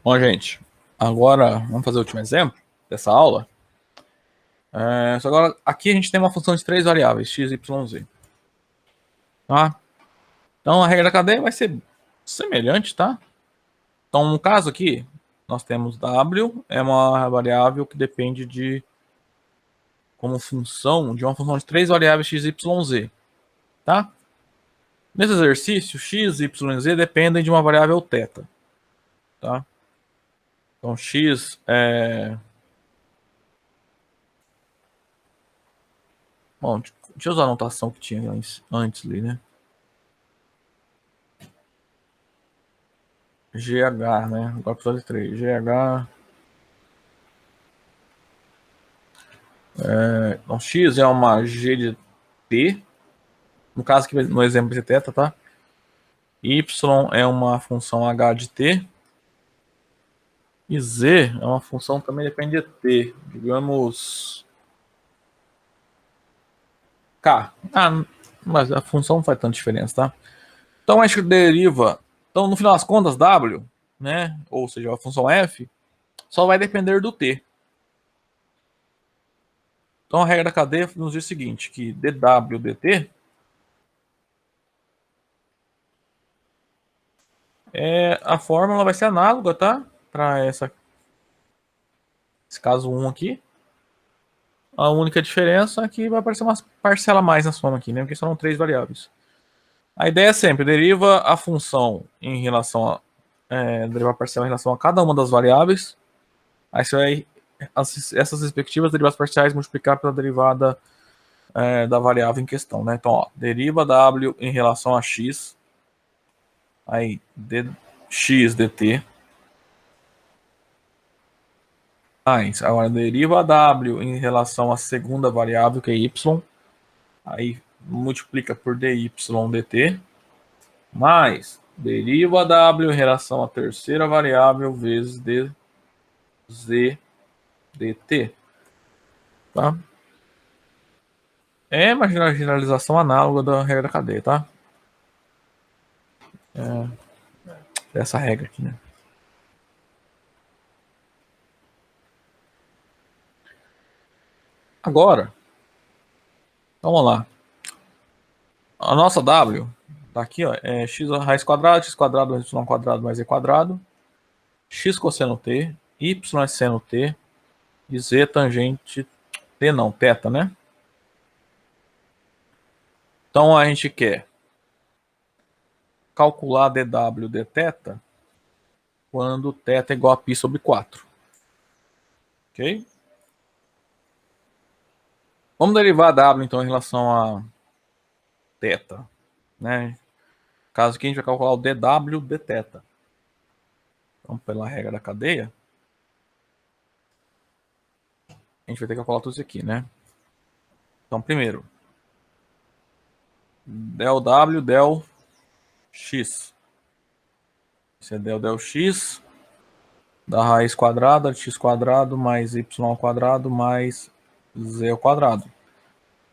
Bom, gente, agora vamos fazer o último exemplo dessa aula. Só agora, aqui a gente tem uma função de três variáveis, x, y, z. Tá? Então, a regra da cadeia vai ser semelhante, tá? Então, no caso aqui, nós temos w, é uma variável que depende como função de uma função de três variáveis x, y, z. Tá? Nesse exercício, x, y e z dependem de uma variável θ. Tá? Então, x é... Bom, deixa eu usar a anotação que tinha antes ali, né? GH, né? Agora precisa de 3. GH. Então, X é uma G de T. No caso aqui, no exemplo de θ, tá? Y é uma função H de T. E Z é uma função que também depende de T. Digamos... K. Mas a função não faz tanta diferença, tá? Então, a gente deriva... Então, no final das contas, W, né? Ou seja, a função F, só vai depender do T. Então, a regra da cadeia nos diz o seguinte, que dW dt a fórmula vai ser análoga, tá? Para esse caso 1 aqui. A única diferença é que vai aparecer uma parcela a mais na soma aqui, né? Porque são três variáveis. A ideia é sempre, deriva a função em relação a... derivar a parcela em relação a cada uma das variáveis. Aí você vai... essas respectivas derivadas parciais multiplicar pela derivada da variável em questão, né? Então, ó, deriva w em relação a x. Aí, dx dt. Agora deriva w em relação à segunda variável, que é y. Aí multiplica por dy dt. Mais deriva w em relação à terceira variável vezes dz dt. Tá? É uma generalização análoga da regra da cadeia, tá? Essa regra aqui, né? Agora, vamos lá. A nossa w tá aqui, ó, é x raiz quadrada, x quadrado mais y quadrado mais e quadrado, x cosseno t, y é seno t e z tangente t não, θ, né? Então a gente quer calcular dw dθ quando θ é igual a π sobre 4. Ok? Vamos derivar w então em relação a θ, né? Caso aqui a gente vai calcular o dw dθ. Então, pela regra da cadeia, a gente vai ter que calcular tudo isso aqui, né? Então, primeiro, del w, del x. Isso é del x da raiz quadrada de x quadrado mais y ao quadrado mais z ao quadrado.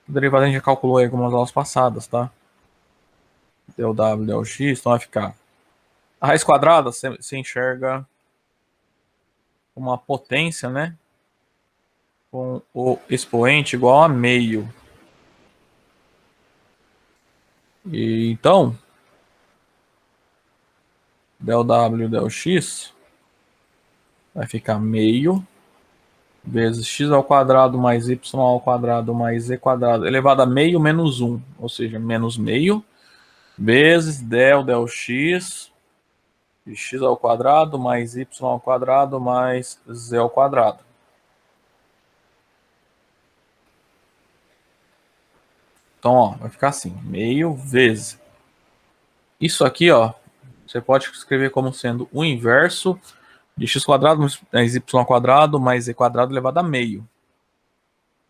A derivada a gente já calculou aí como nas aulas passadas, tá? Del w, del x, então vai ficar... A raiz quadrada se enxerga uma potência, né? Com o expoente igual a meio. E então, del w, del x vai ficar meio vezes x ao quadrado mais y ao quadrado mais z quadrado elevado a meio menos 1, ou seja, menos meio, vezes del x de x ao quadrado mais y ao quadrado mais z ao quadrado. Então, ó, vai ficar assim, meio vezes. Isso aqui, ó, você pode escrever como sendo o inverso de x quadrado mais y ao quadrado mais z quadrado elevado a meio.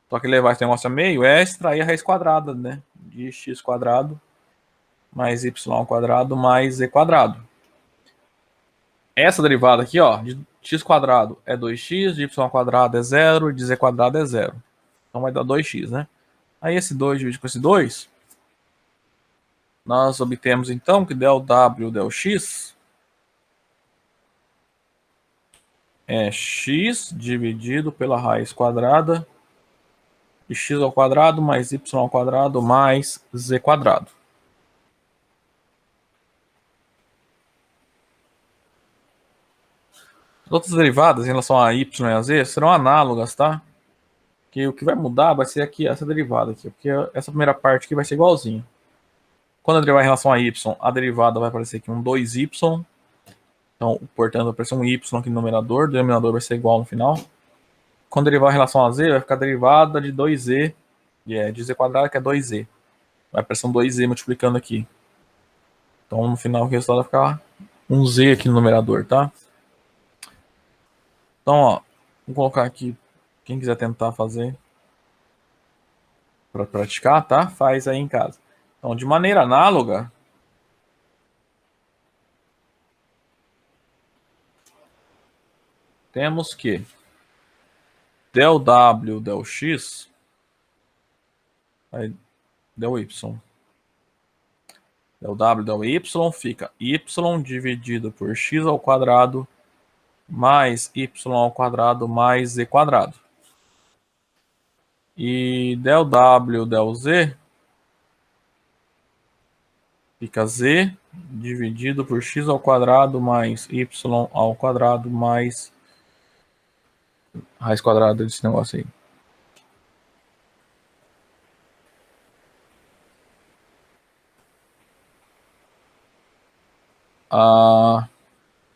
Só que levar esse negócio a meio é extrair a raiz quadrada, né? De x quadrado mais y ao quadrado mais z quadrado. Essa derivada aqui, ó, de x quadrado é 2x, de y ao quadrado é 0, de z quadrado é 0. Então vai dar 2x, né? Aí esse 2 divide com esse 2, nós obtemos então que del w, del x é x dividido pela raiz quadrada de x ao quadrado mais y ao quadrado mais z quadrado. As outras derivadas em relação a y e a z serão análogas, tá? Que o que vai mudar vai ser aqui essa derivada aqui, porque essa primeira parte aqui vai ser igualzinha. Quando eu derivar em relação a y, a derivada vai aparecer aqui um 2y. Então, portanto, vai aparecer um y aqui no numerador, o denominador vai ser igual no final. Quando derivar em relação a z, vai ficar a derivada de 2z, de z quadrado, que é 2z. Vai aparecer um 2z multiplicando aqui. Então, no final, o resultado vai ficar um z aqui no numerador, tá? Então, ó, vou colocar aqui, quem quiser tentar fazer para praticar, tá? Faz aí em casa. Então, de maneira análoga, temos que del W, del X, aí del Y. Del W, del Y fica Y dividido por X ao quadrado mais Y ao quadrado mais Z quadrado. E del W, del Z fica Z dividido por X ao quadrado mais Y ao quadrado mais raiz quadrada desse negócio aí.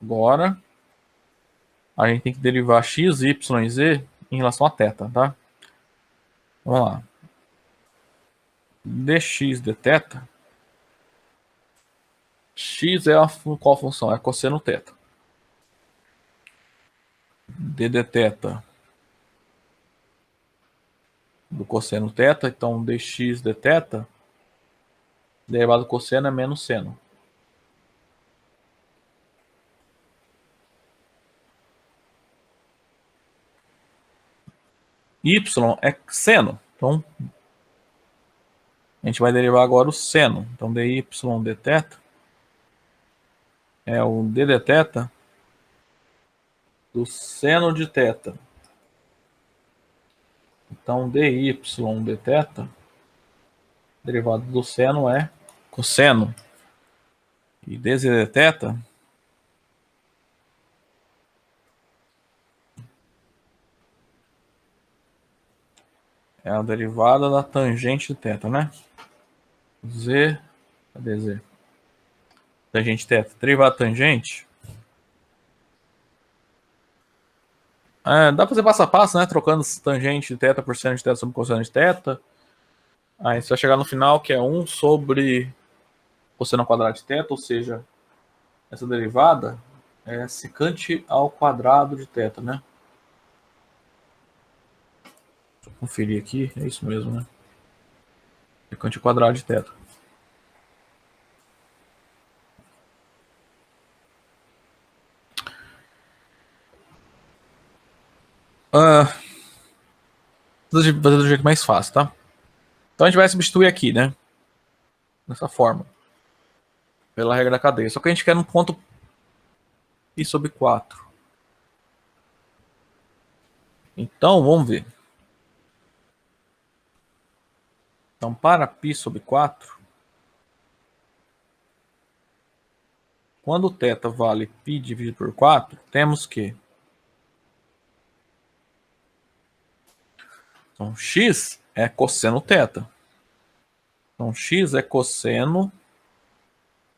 Agora a gente tem que derivar x, y e z em relação a θ, tá? Vamos lá. dx de θ. X é qual função? É cosseno θ. D de θ do cosseno θ, então dx de θ, derivado do cosseno é menos seno. Y é seno, então a gente vai derivar agora o seno. Então dy de θ é o d de θ do seno de θ. Então dy de θ, derivado do seno é cosseno. E dz de θ é a derivada da tangente de θ, né? Z, cadê Z? Tangente θ. Derivada da tangente. Dá pra fazer passo a passo, né? Trocando tangente de θ por seno de θ sobre cosseno de θ. Aí você vai chegar no final que é 1 sobre cosseno ao quadrado de θ, ou seja, essa derivada é secante ao quadrado de θ, né? Deixa eu conferir aqui, é isso mesmo, né? Secante ao quadrado de θ. Vou fazer do jeito mais fácil, tá? Então a gente vai substituir aqui, né? Dessa forma. Pela regra da cadeia. Só que a gente quer um ponto π sobre 4. Então, vamos ver. Então, para π sobre 4, quando θ vale π dividido por 4, temos que... Então, x é cosseno θ. Então, x é cosseno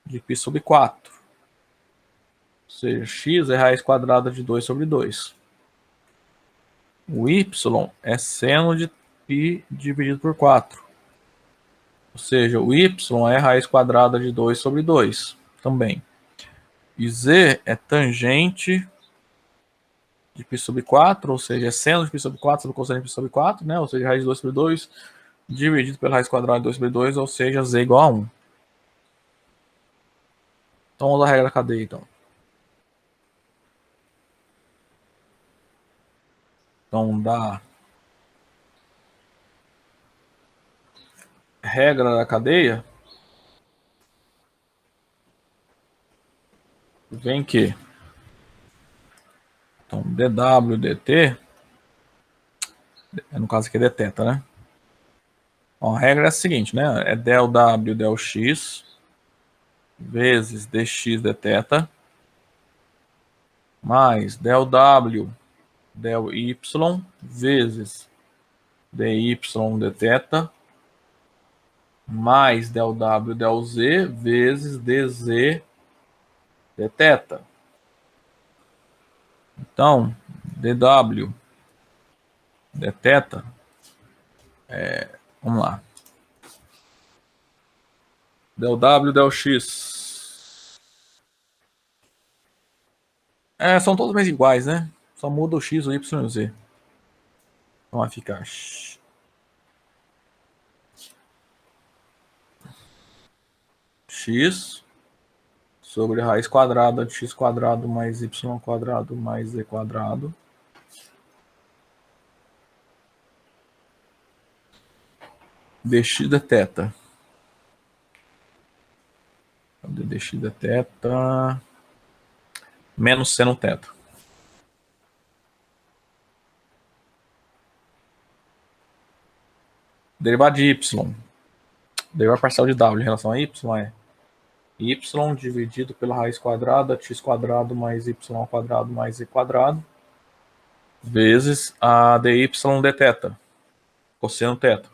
de π sobre 4. Ou seja, x é raiz quadrada de 2 sobre 2. O y é seno de π dividido por 4. Ou seja, o y é raiz quadrada de 2 sobre 2 também. E z é tangente de π sobre 4, ou seja, é seno de π sobre 4 sobre cosseno de π sobre 4, né? Ou seja, raiz de 2 sobre 2 dividido pela raiz quadrada de 2 sobre 2, ou seja, z igual a 1. Então, vamos usar a regra da cadeia, então. Então, da regra da cadeia, vem que... Então, dw dt, no caso aqui é dθ, né? Bom, a regra é a seguinte, né? É del w del x vezes dx dθ mais del w del y vezes dy dθ mais del w del z vezes dz dθ. Então, dw dθ, vamos lá. Del w del x. São todos mais iguais, né? Só muda o x, o y e o z. Então vai ficar x sobre a raiz quadrada de x quadrado mais y quadrado mais z quadrado dx dθ. Dx dθ menos seno θ. Derivada de y. Derivada parcial de w em relação a y é y dividido pela raiz quadrada de x quadrado mais y quadrado mais z quadrado vezes a dy dθ, cosseno θ.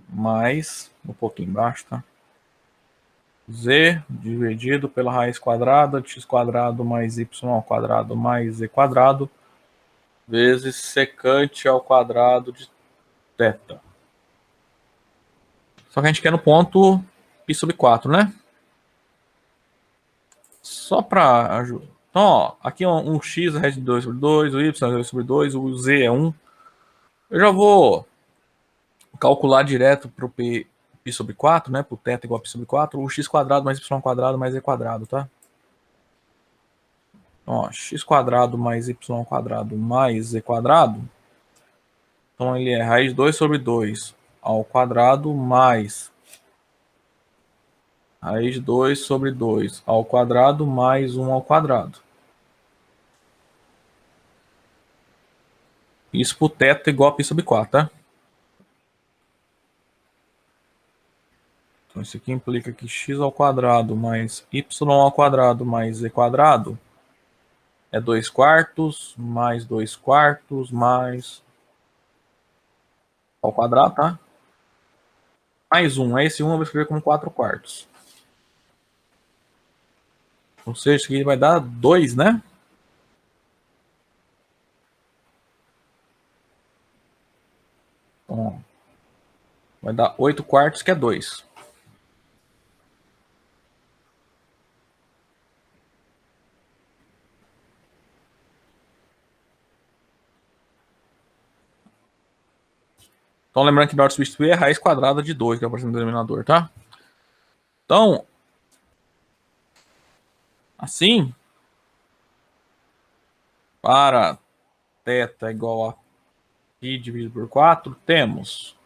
Mais, um pouquinho embaixo, tá? Z dividido pela raiz quadrada de x quadrado mais y quadrado mais z quadrado vezes secante ao quadrado de θ. Só que a gente quer no ponto π sobre 4, né? Só para ajudar. Então, ó, aqui um x é de 2 sobre 2, o y é 2 sobre 2, o z é 1. Eu já vou calcular direto para o π sobre 4, né? Para o θ igual a π sobre 4, o x quadrado mais y quadrado mais z quadrado, tá? Ó, x quadrado mais y quadrado mais z quadrado. Então ele é raiz de 2 sobre 2 ao quadrado mais raiz de 2 sobre 2 ao quadrado mais 1 ao quadrado. Isso para o θ igual a π sobre 4, tá? Então isso aqui implica que x ao quadrado mais y ao quadrado mais z quadrado é 2 quartos mais 2 quartos mais ao quadrado, tá? Mais 1. Esse 1 eu vou escrever como 4 quartos. Ou seja, isso aqui vai dar 2, né? Então, vai dar 8 quartos, que é 2. Então, lembrando que na hora de substituir é raiz quadrada de 2, que é o próximo denominador, tá? Então, assim, para θ igual a π dividido por 4, temos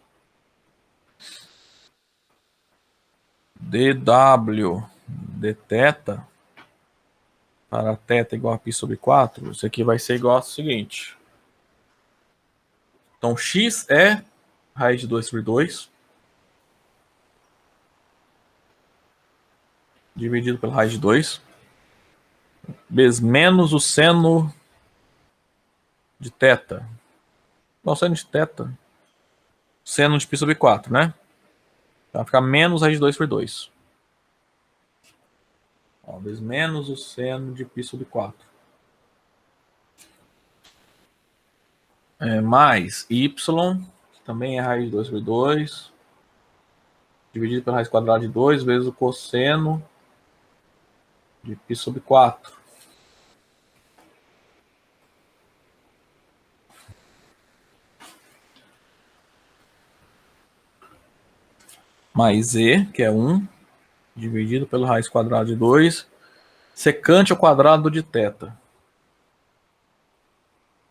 dw dθ para θ igual a π sobre 4. Isso aqui vai ser igual ao seguinte. Então, x é raiz de 2 sobre 2 dividido pela raiz de 2 vezes menos o seno de θ. Não, seno de θ. Seno de π sobre 4, né? Então vai ficar menos raiz de 2 por 2. Ó, vezes menos o seno de π sobre 4. Mais y, que também é raiz de 2 por 2, dividido pela raiz quadrada de 2, vezes o cosseno de π sobre 4. Mais z, que é 1, dividido pela raiz quadrada de 2, secante ao quadrado de θ. Ou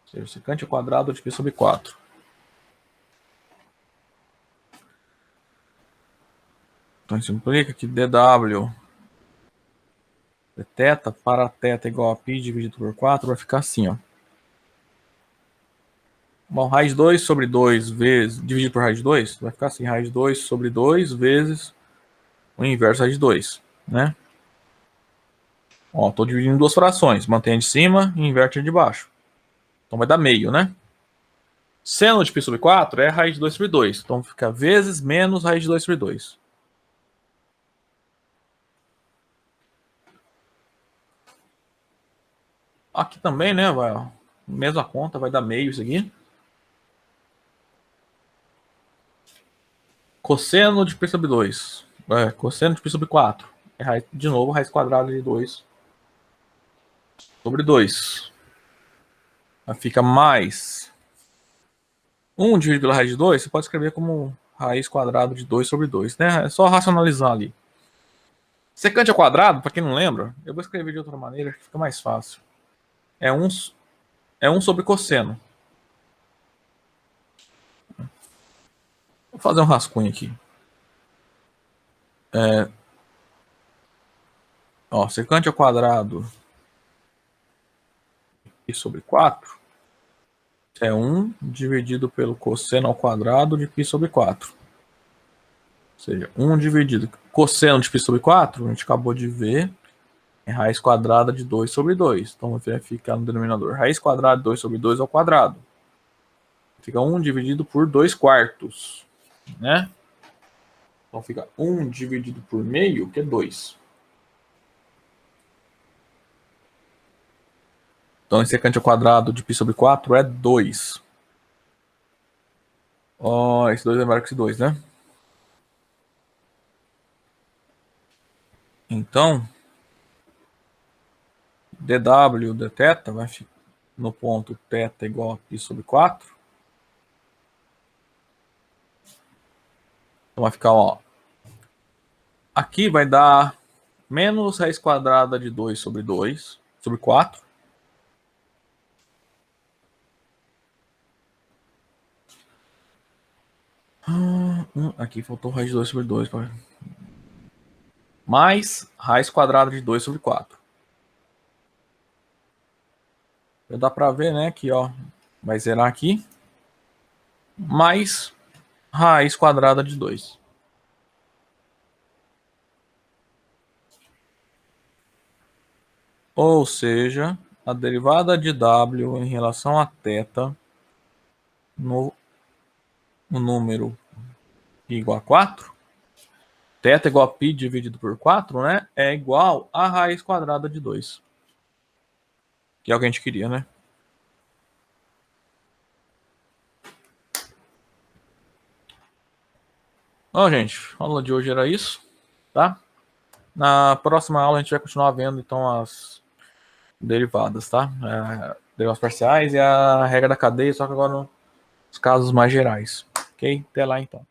seja, secante ao quadrado de π sobre 4. Então isso implica que dw de θ para θ igual a π dividido por 4 vai ficar assim, ó. Bom, raiz 2 sobre 2 vezes, dividido por raiz de 2, vai ficar assim, raiz 2 sobre 2 vezes o inverso da raiz de 2, né? Ó, tô dividindo em duas frações, mantém a de cima e inverte a de baixo. Então vai dar meio, né? Seno de π sobre 4 é raiz de 2 sobre 2, então fica vezes menos raiz de 2 sobre 2. Aqui também, né, vai, ó, mesma conta, vai dar meio isso aqui. Cosseno de π sobre 2. Cosseno de π sobre 4. É raiz, de novo, raiz quadrada de 2 sobre 2. Aí fica mais 1 dividido pela raiz de 2, você pode escrever como raiz quadrada de 2 sobre 2, né? É só racionalizar ali. Secante ao quadrado, para quem não lembra, eu vou escrever de outra maneira que fica mais fácil. É 1 sobre cosseno. Vou fazer um rascunho aqui. Ó, secante ao quadrado π sobre 4 é 1 dividido pelo cosseno ao quadrado de π sobre 4. Ou seja, 1 dividido cosseno de π sobre 4, a gente acabou de ver, é raiz quadrada de 2 sobre 2. Então vai ficar no denominador raiz quadrada de 2 sobre 2 ao quadrado. Fica 1 dividido por 2 quartos, né? Então fica 1 dividido por meio, que é 2. Então esse secante ao quadrado de π sobre 4 é 2. Ó, esse 2 é maior que esse 2, né? Então, dw dθ vai ficar no ponto θ igual a π sobre 4. Então vai ficar, ó. Aqui vai dar menos raiz quadrada de 2 sobre 2 sobre 4. Aqui faltou raiz de 2 sobre 2. Mais raiz quadrada de 2 sobre 4. Já dá para ver, né, que ó, vai zerar aqui. Mais raiz quadrada de 2. Ou seja, a derivada de w em relação a θ no número π igual a 4, θ igual a π dividido por 4, né, é igual a raiz quadrada de 2. Que é o que a gente queria, né? Bom, gente, a aula de hoje era isso, tá? Na próxima aula a gente vai continuar vendo, então, as derivadas, tá? Derivadas parciais e a regra da cadeia, só que agora nos casos mais gerais. Ok? Até lá, então.